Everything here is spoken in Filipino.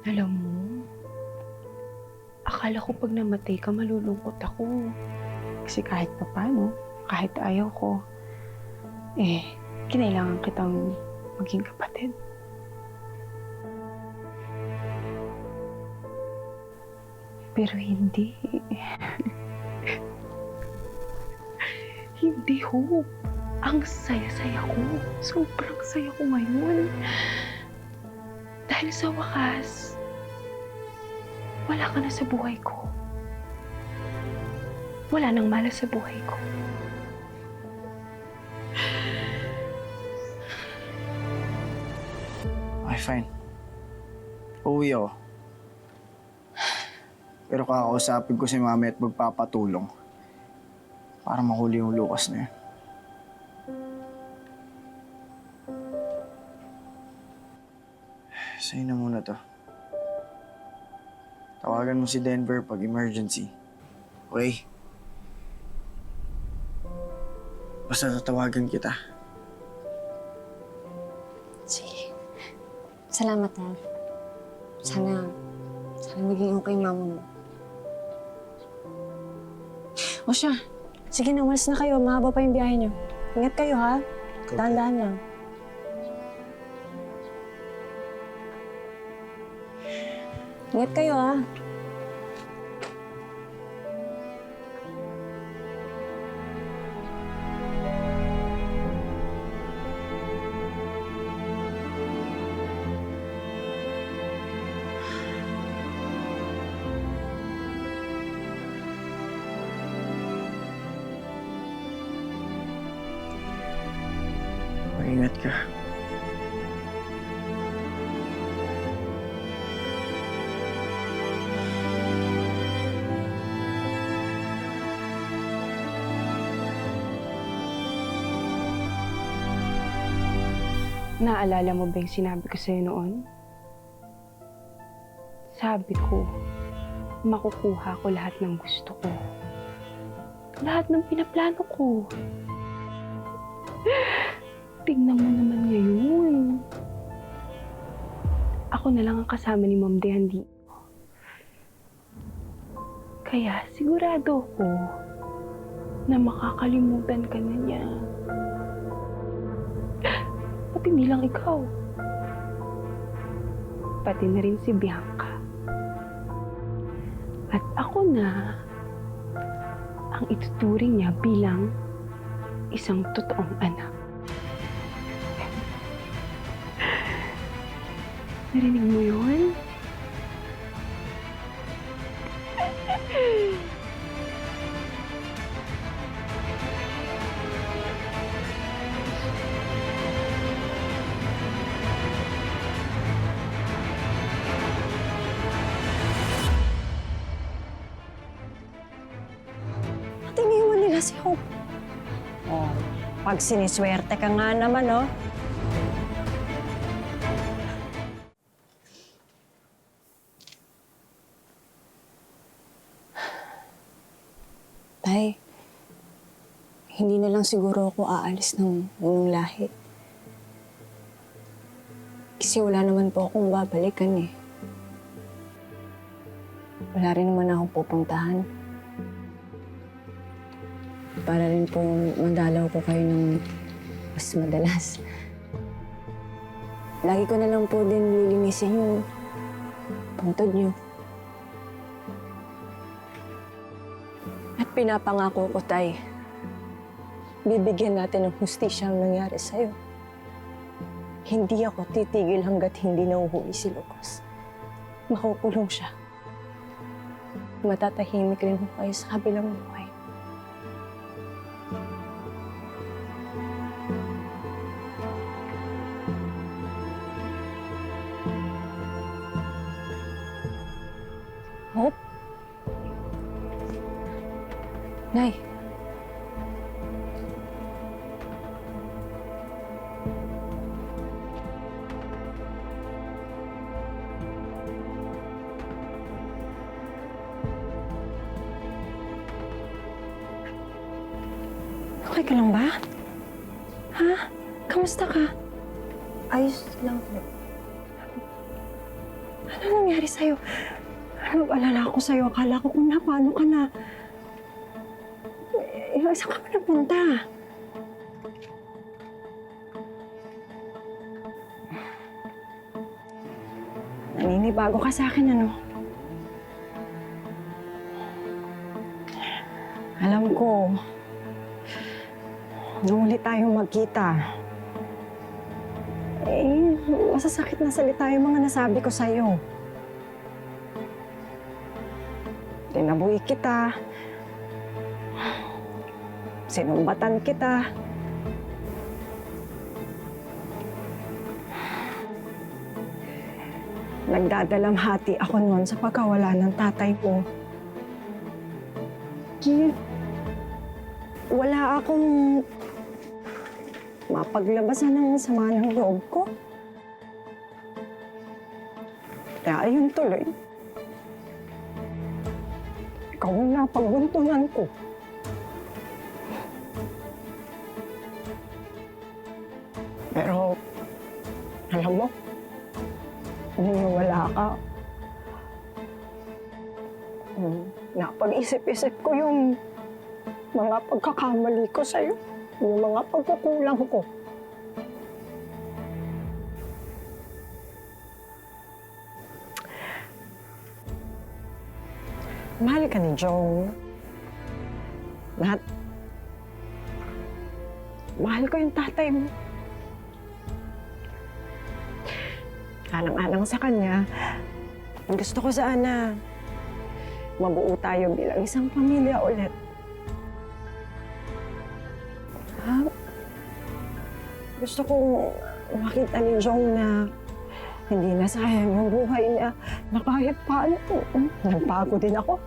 Alam mo, akala ko pag namatay ka, malulungkot ako. Kasi kahit papano, kahit ayaw ko, kinailangan kitang maging kapatid. Pero hindi. Hindi, Hope. Ang saya-saya ko. Sobrang saya ko ngayon. Dahil sa wakas, wala ka na sa buhay ko. Wala nang malas sa buhay ko. Okay, fine. Uuwi ako. Pero kakausapin ko si mami at magpapatulong para mahuli yung Lucas na yun. Sa'yo na muna to. Tawagan mo si Denver pag emergency. Okay? Basta tatawagan kita. Sige. Salamat, ha. Sana maging okay mama mo. O siya, sige na, umalis na kayo. Mahaba pa yung biyahe niyo. Ingat kayo, ha? Okay. Dahan-dahan lang. Ingat kayo, ha? Mag-ingat ka. Naalala mo ba yung sinabi ko sa'yo noon? Sabi ko, makukuha ko lahat ng gusto ko. Lahat ng pinaplano ko. Tingnan mo naman ngayon. Ako na lang ang kasama ni Ma'am Dehan dito. Kaya sigurado ko na makakalimutan ka na niya. Pati hindi lang ikaw. Pati na rin si Bianca. At ako na ang ituturing niya bilang isang totoong anak. Narinig mo yun? At iniwan nila si Hope. Oh, pag siniswerte ka nga naman, oh. Tay, hindi na lang siguro ako aalis ng unang lahi. Kasi wala naman po akong babalikan eh. Wala rin naman akong pupuntahan. Para rin po madalaw ko kayo ng mas madalas. Lagi ko na lang po din lilinisin yung puntod niyo. At pinapangako ko, Tay, bibigyan natin ng hustisya ang nangyari sa'yo. Hindi ako titigil hanggat hindi nahuhuli si Lucas. Makukulong siya. Matatahimik rin ho kayo sa kabilang buhay. Hope? Nay. Okay ka lang ba? Ha? Kamusta ka? Ayos lang po. Ano nangyari sa'yo? Nag-alala ako sa'yo. Akala ko kung paano ka na. Saan ka ba napunta? Naninibago ka sa akin, ano? Alam ko, nung ulit tayong magkita, masasakit na salita yung mga nasabi ko sa'yo. Tinabuhi kita, sinumbatan kita, nagdadalamhati ako noon sa pagkawala ng tatay mo. Wala akong mapaglabasan ng sama ng loob ko. Kaya ayun tuloy. Ikaw ang napagbuntunan ko. Pero, alam mo, nung wala ka, napag-isip-isip ko yung mga pagkakamali ko sa'yo, yung mga pagkukulang ko. Mahal ka ni Jong. At mahal ko yung tatay mo. Alang-alang sa kanya, gusto ko sana mabuo tayo bilang isang pamilya ulit. Ha? Gusto kong makita ni Jong na hindi na sayang yung buhay niya na kahit paano. Nagbago din ako.